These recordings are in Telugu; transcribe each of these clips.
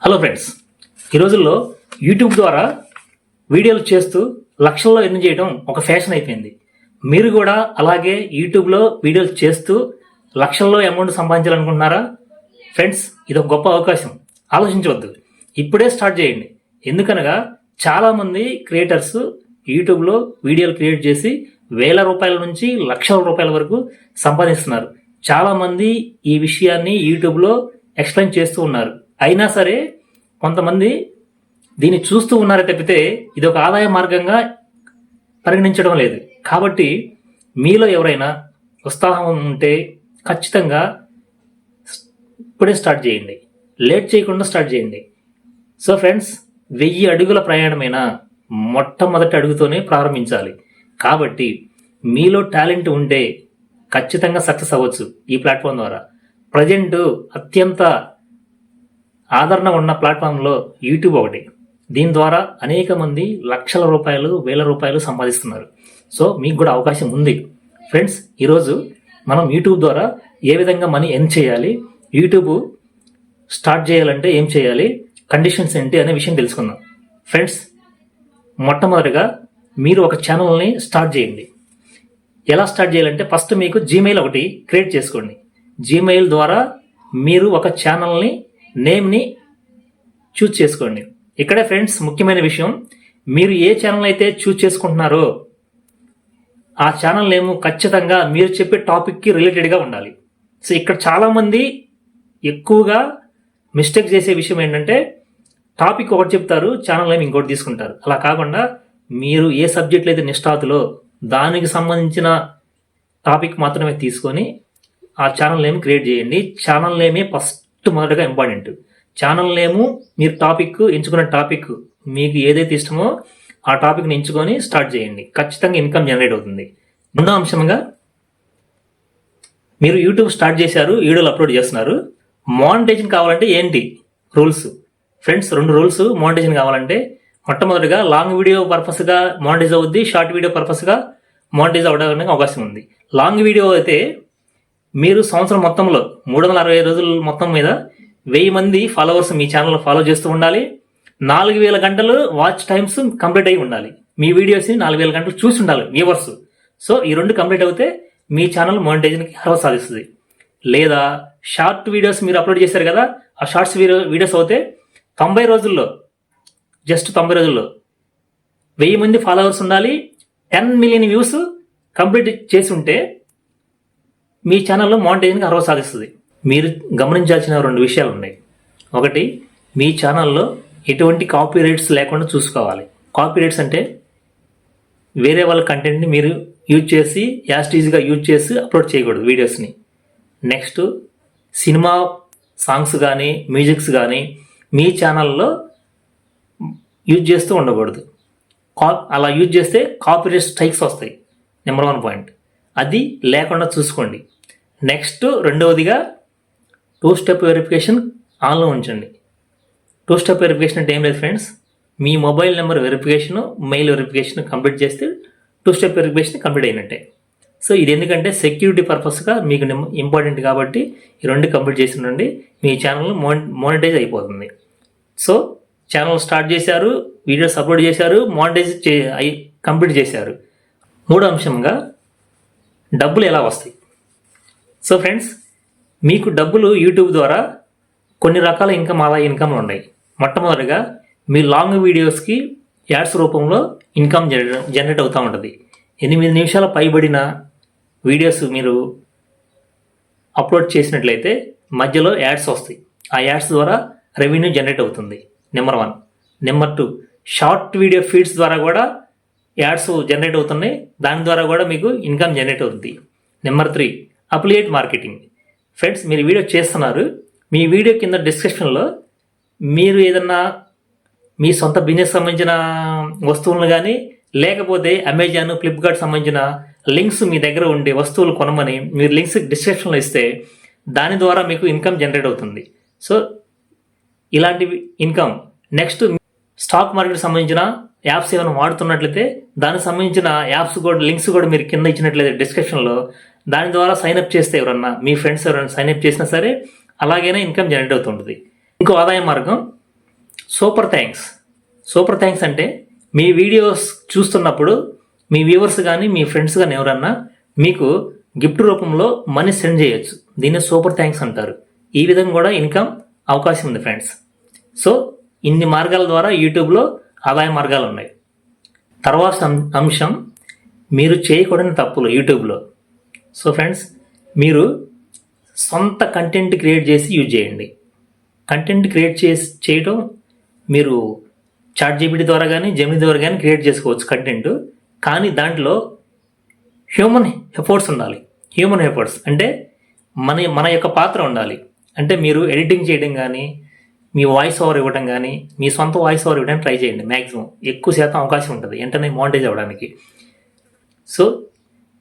హలో ఫ్రెండ్స్, ఈ రోజుల్లో యూట్యూబ్ ద్వారా వీడియోలు చేస్తూ లక్షల్లో ఎర్న్ చేయడం ఒక ఫ్యాషన్ అయిపోయింది. మీరు కూడా అలాగే యూట్యూబ్లో వీడియోలు చేస్తూ లక్షల్లో అమౌంట్ సంపాదించాలనుకుంటున్నారా? ఫ్రెండ్స్, ఇది ఒక గొప్ప అవకాశం. ఆలోచించవద్దు, ఇప్పుడే స్టార్ట్ చేయండి. ఎందుకనగా చాలామంది క్రియేటర్స్ యూట్యూబ్లో వీడియోలు క్రియేట్ చేసి వేల రూపాయల నుంచి లక్షల రూపాయల వరకు సంపాదిస్తున్నారు. చాలామంది ఈ విషయాన్ని యూట్యూబ్లో ఎక్స్ప్లెయిన్ చేస్తూ ఉన్నారు. అయినా సరే కొంతమంది దీన్ని చూస్తూ ఉన్నారే తప్పితే ఇది ఒక ఆదాయ మార్గంగా పరిగణించడం లేదు. కాబట్టి మీలో ఎవరైనా ఉత్సాహం ఉంటే ఖచ్చితంగా ఇప్పుడే స్టార్ట్ చేయండి, లేట్ చేయకుండా స్టార్ట్ చేయండి. సో ఫ్రెండ్స్, 1000 అడుగుల ప్రయాణమైన మొట్టమొదటి అడుగుతోనే ప్రారంభించాలి. కాబట్టి మీలో టాలెంట్ ఉంటే ఖచ్చితంగా సక్సెస్ అవ్వచ్చు. ఈ ప్లాట్ఫామ్ ద్వారా ప్రజెంట్ అత్యంత ఆదరణ ఉన్న ప్లాట్ఫామ్లో యూట్యూబ్ ఒకటి. దీని ద్వారా అనేక మంది లక్షల రూపాయలు, వేల రూపాయలు సంపాదిస్తున్నారు. సో మీకు కూడా అవకాశం ఉంది. ఫ్రెండ్స్, ఈరోజు మనం యూట్యూబ్ ద్వారా ఏ విధంగా మనీ ఎర్న్ చేయాలి, యూట్యూబ్ స్టార్ట్ చేయాలంటే ఏం చేయాలి, కండిషన్స్ ఏంటి అనే విషయం తెలుసుకుందాం. ఫ్రెండ్స్, మొట్టమొదటిగా మీరు ఒక ఛానల్ని స్టార్ట్ చేయండి. ఎలా స్టార్ట్ చేయాలంటే ఫస్ట్ మీకు జీమెయిల్ ఒకటి క్రియేట్ చేసుకోండి. జీమెయిల్ ద్వారా మీరు ఒక ఛానల్ని నేమ్ని చూజ్ చేసుకోండి. ఇక్కడే ఫ్రెండ్స్ ముఖ్యమైన విషయం, మీరు ఏ ఛానల్ అయితే చూజ్ చేసుకుంటున్నారో ఆ ఛానల్ నేమ్ ఖచ్చితంగా మీరు చెప్పే టాపిక్కి రిలేటెడ్గా ఉండాలి. సో ఇక్కడ చాలామంది ఎక్కువగా మిస్టేక్ చేసే విషయం ఏంటంటే టాపిక్ ఒకటి చెప్తారు, ఛానల్ నేమ్ ఇంకోటి తీసుకుంటారు. అలా కాకుండా మీరు ఏ సబ్జెక్ట్లో అయితే నిష్ణాతులో దానికి సంబంధించిన టాపిక్ మాత్రమే తీసుకొని ఆ ఛానల్ నేమ్ క్రియేట్ చేయండి. ఛానల్ నేమే ఫస్ట్ మొదటగా ఇంపార్టెంట్. ఛానల్ నేము మీరు టాపిక్ ఎంచుకున్న టాపిక్ మీకు ఏదైతే ఇష్టమో ఆ టాపిక్ని ఎంచుకొని స్టార్ట్ చేయండి. ఖచ్చితంగా ఇన్కమ్ జనరేట్ అవుతుంది. రెండో అంశంగా, మీరు యూట్యూబ్ స్టార్ట్ చేశారు, వీడియోలు అప్లోడ్ చేస్తున్నారు. మానిటైజేషన్ కావాలంటే ఏంటి రూల్స్? ఫ్రెండ్స్, 2 రూల్స్ మానిటైజేషన్ కావాలంటే. మొట్టమొదటిగా లాంగ్ వీడియో పర్పస్గా మానిటైజ్ అవుద్ది, షార్ట్ వీడియో పర్పస్గా మానిటైజ్ అవ్వడానికి అవకాశం ఉంది. లాంగ్ వీడియో అయితే మీరు సంవత్సరం మొత్తంలో 365 రోజుల మొత్తం మీద 1000 మంది ఫాలోవర్స్ మీ ఛానల్ ఫాలో చేస్తూ ఉండాలి. 4000 గంటలు వాచ్ టైమ్స్ కంప్లీట్ అయి ఉండాలి. మీ వీడియోస్ని 4000 గంటలు చూసి ఉండాలి వ్యూవర్స్. సో ఈ 2 కంప్లీట్ అవుతే మీ ఛానల్ మానిటైజేషన్కి అర్హత సాధిస్తుంది. లేదా షార్ట్ వీడియోస్ మీరు అప్లోడ్ చేశారు కదా, ఆ షార్ట్స్ వీడియోస్ అవుతే 90 రోజుల్లో, జస్ట్ 90 రోజుల్లో 1000 మంది ఫాలోవర్స్ ఉండాలి, 10 మిలియన్ వ్యూస్ కంప్లీట్ చేసి ఉంటే మీ ఛానల్లో మానిటైజేషన్కి అర్హత సాధిస్తుంది. మీరు గమనించాల్సిన 2 విషయాలు ఉన్నాయి. ఒకటి, మీ ఛానల్లో ఎటువంటి కాపీ రైట్స్ లేకుండా చూసుకోవాలి. కాపీ రైట్స్ అంటే వేరే వాళ్ళ కంటెంట్ని మీరు యూజ్ చేసి యాస్టీజ్గా యూజ్ చేసి అప్లోడ్ చేయకూడదు వీడియోస్ని. నెక్స్ట్, సినిమా సాంగ్స్ కానీ మ్యూజిక్స్ కానీ మీ ఛానల్లో యూజ్ చేస్తూ ఉండకూడదు. అలా యూజ్ చేస్తే కాపీ రైట్ స్ట్రైక్స్ వస్తాయి. నెంబర్ 1 పాయింట్ అది లేకుండా చూసుకోండి. నెక్స్ట్, రెండవదిగా 2 స్టెప్ వెరిఫికేషన్ ఆన్లో ఉంచండి. 2 స్టెప్ వెరిఫికేషన్ అంటే ఏం లేదు ఫ్రెండ్స్, మీ mobile number verification, mail verification complete చేస్తే 2 స్టెప్ వెరిఫికేషన్ కంప్లీట్ అయినట్టే. సో ఇది ఎందుకంటే సెక్యూరిటీ పర్పస్గా మీకు ఇంపార్టెంట్ కాబట్టి ఈ 2 కంప్లీట్ చేసి ఉండండి. మీ ఛానల్ మానిటైజ్ అయిపోతుంది. సో ఛానల్ స్టార్ట్ చేశారు, వీడియోస్ అప్లోడ్ చేశారు, మానిటైజ్ కంప్లీట్ చేశారు. మూడో అంశంగా డబ్బులు ఎలా వస్తాయి? సో ఫ్రెండ్స్, మీకు డబ్బులు యూట్యూబ్ ద్వారా కొన్ని రకాల ఇన్కమ్లు ఉన్నాయి. మొట్టమొదటిగా మీ లాంగ్ వీడియోస్కి యాడ్స్ రూపంలో ఇన్కమ్ జనరేట్ అవుతూ ఉంటుంది. 8 నిమిషాల పైబడిన వీడియోస్ మీరు అప్లోడ్ చేసినట్లయితే మధ్యలో యాడ్స్ వస్తాయి. ఆ యాడ్స్ ద్వారా రెవెన్యూ జనరేట్ అవుతుంది. Number 1. Number 2, short video feeds ద్వారా కూడా యాడ్స్ జనరేట్ అవుతున్నాయి. దాని ద్వారా కూడా మీకు ఇన్కమ్ జనరేట్ అవుతుంది. Number 3, affiliate marketing. ఫ్రెండ్స్, మీరు వీడియో చేస్తున్నారు, మీ వీడియో కింద డిస్క్రిప్షన్లో మీరు ఏదన్నా మీ సొంత బిజినెస్ సంబంధించిన వస్తువులను కానీ లేకపోతే అమెజాన్, ఫ్లిప్కార్ట్ సంబంధించిన లింక్స్ మీ దగ్గర ఉండే వస్తువులు కొనమని మీరు లింక్స్ డిస్క్రిప్షన్లో ఇస్తే దాని ద్వారా మీకు ఇన్కమ్ జనరేట్ అవుతుంది. సో ఇలాంటి ఇన్కమ్. నెక్స్ట్, స్టాక్ మార్కెట్ సంబంధించిన యాప్స్ ఏమైనా వాడుతున్నట్లయితే దానికి సంబంధించిన యాప్స్ కూడా లింక్స్ కూడా మీరు కింద ఇచ్చినట్లయితే డిస్క్రిప్షన్లో దాని ద్వారా సైన్అప్ చేస్తే ఎవరన్నా మీ ఫ్రెండ్స్ ఎవరైనా సైన్అప్ చేసినా సరే అలాగైనా ఇన్కమ్ జనరేట్ అవుతుంటుంది. ఇంకో ఆదాయ మార్గం, సూపర్ థ్యాంక్స్ అంటే మీ వీడియోస్ చూస్తున్నప్పుడు మీ వ్యూవర్స్ కానీ మీ ఫ్రెండ్స్ కానీ ఎవరన్నా మీకు గిఫ్ట్ రూపంలో మనీ సెండ్ చేయొచ్చు. దీన్ని సూపర్ థ్యాంక్స్ అంటారు. ఈ విధంగా కూడా ఇన్కమ్ అవకాశం ఉంది ఫ్రెండ్స్. సో ఇన్ని మార్గాల ద్వారా యూట్యూబ్లో ఆదాయ మార్గాలు ఉన్నాయి. తర్వాత అంశం మీరు చేయకూడని తప్పులు యూట్యూబ్లో. సో ఫ్రెండ్స్, మీరు సొంత కంటెంట్ క్రియేట్ చేసి యూజ్ చేయండి. కంటెంట్ క్రియేట్ చేయడం మీరు ChatGPT ద్వారా కానీ జెమినీ ద్వారా కానీ క్రియేట్ చేసుకోవచ్చు కంటెంట్. కానీ దాంట్లో హ్యూమన్ ఎఫర్ట్స్ ఉండాలి. హ్యూమన్ ఎఫర్ట్స్ అంటే మన యొక్క పాత్ర ఉండాలి. అంటే మీరు ఎడిటింగ్ చేయడం కానీ, మీ వాయిస్ ఓవర్ ఇవ్వడం కానీ, మీ సొంత వాయిస్ ఓవర్ ఇవ్వడానికి ట్రై చేయండి. మ్యాక్సిమం ఎక్కువ శాతం అవకాశం ఉంటుంది వెంటనే మానిటైజ్ అవ్వడానికి. సో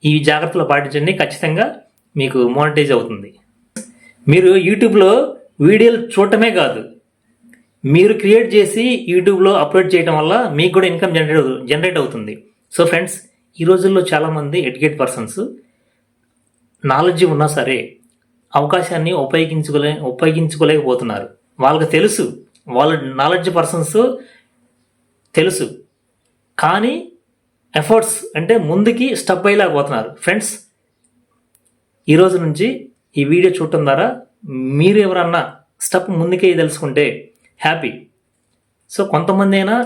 ఈ జాగ్రత్తలు పాటించండి, ఖచ్చితంగా మీకు మానిటైజ్ అవుతుంది. మీరు యూట్యూబ్లో వీడియోలు చూడటమే కాదు, మీరు క్రియేట్ చేసి యూట్యూబ్లో అప్లోడ్ చేయడం వల్ల మీకు కూడా ఇన్కమ్ జనరేట్ అవుతుంది. సో ఫ్రెండ్స్, ఈ రోజుల్లో చాలామంది ఎడ్యుకేట్ పర్సన్స్ నాలెడ్జ్ ఉన్నా సరే అవకాశాన్ని ఉపయోగించుకోలేకపోతున్నారు. వాళ్ళకి తెలుసు, వాళ్ళ నాలెడ్జ్ పర్సన్స్ తెలుసు, కానీ ఎఫర్ట్స్ అంటే ముందుకి స్టెప్ అయ్యలేకపోతున్నారు. ఫ్రెండ్స్, ఈరోజు నుంచి ఈ వీడియో చూడటం ద్వారా మీరు ఎవరన్నా స్టెప్ ముందుకే తెలుసుకుంటే హ్యాపీ. సో కొంతమంది అయినా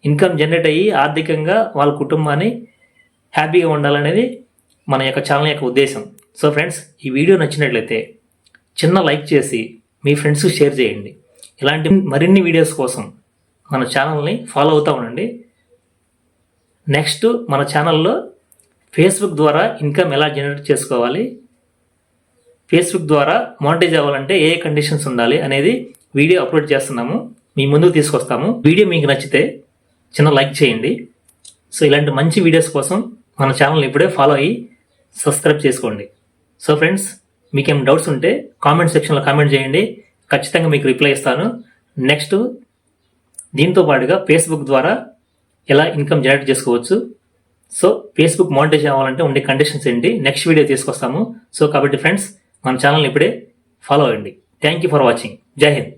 ఇన్కమ్ జనరేట్ అయ్యి ఆర్థికంగా వాళ్ళ కుటుంబాన్ని హ్యాపీగా ఉండాలనేది మన యొక్క ఛానల్ యొక్క ఉద్దేశం. సో ఫ్రెండ్స్, ఈ వీడియో నచ్చినట్లయితే చిన్న లైక్ చేసి మీ ఫ్రెండ్స్కి షేర్ చేయండి. ఇలాంటి మరిన్ని వీడియోస్ కోసం మన ఛానల్ని ఫాలో అవుతూ ఉండండి. నెక్స్ట్ మన ఛానల్లో ఫేస్బుక్ ద్వారా ఇన్కమ్ ఎలా జనరేట్ చేసుకోవాలి, ఫేస్బుక్ ద్వారా మానిటైజ్ అవ్వాలంటే ఏ కండిషన్స్ ఉండాలి అనేది వీడియో అప్లోడ్ చేస్తున్నాము, మీ ముందుకు తీసుకొస్తాము. వీడియో మీకు నచ్చితే చిన్న లైక్ చేయండి. సో ఇలాంటి మంచి వీడియోస్ కోసం మన ఛానల్ని ఇప్పుడే ఫాలో అయ్యి సబ్స్క్రైబ్ చేసుకోండి. సో ఫ్రెండ్స్, మీకేం డౌట్స్ ఉంటే కామెంట్ సెక్షన్లో కామెంట్ చేయండి, ఖచ్చితంగా మీకు రిప్లై ఇస్తాను. నెక్స్ట్ దీంతో పాటుగా ఫేస్బుక్ ద్వారా ఎలా ఇన్కమ్ జనరేట్ చేసుకోవచ్చు, సో ఫేస్బుక్ మానిటైజ్ అవ్వాలంటే ఉండే కండిషన్స్ ఏంటి, నెక్స్ట్ వీడియో తీసుకొస్తాము. సో కాబట్టి ఫ్రెండ్స్, మన ఛానల్ని ఇప్పుడే ఫాలో అవ్వండి. Thank you for watching. జై హింద్.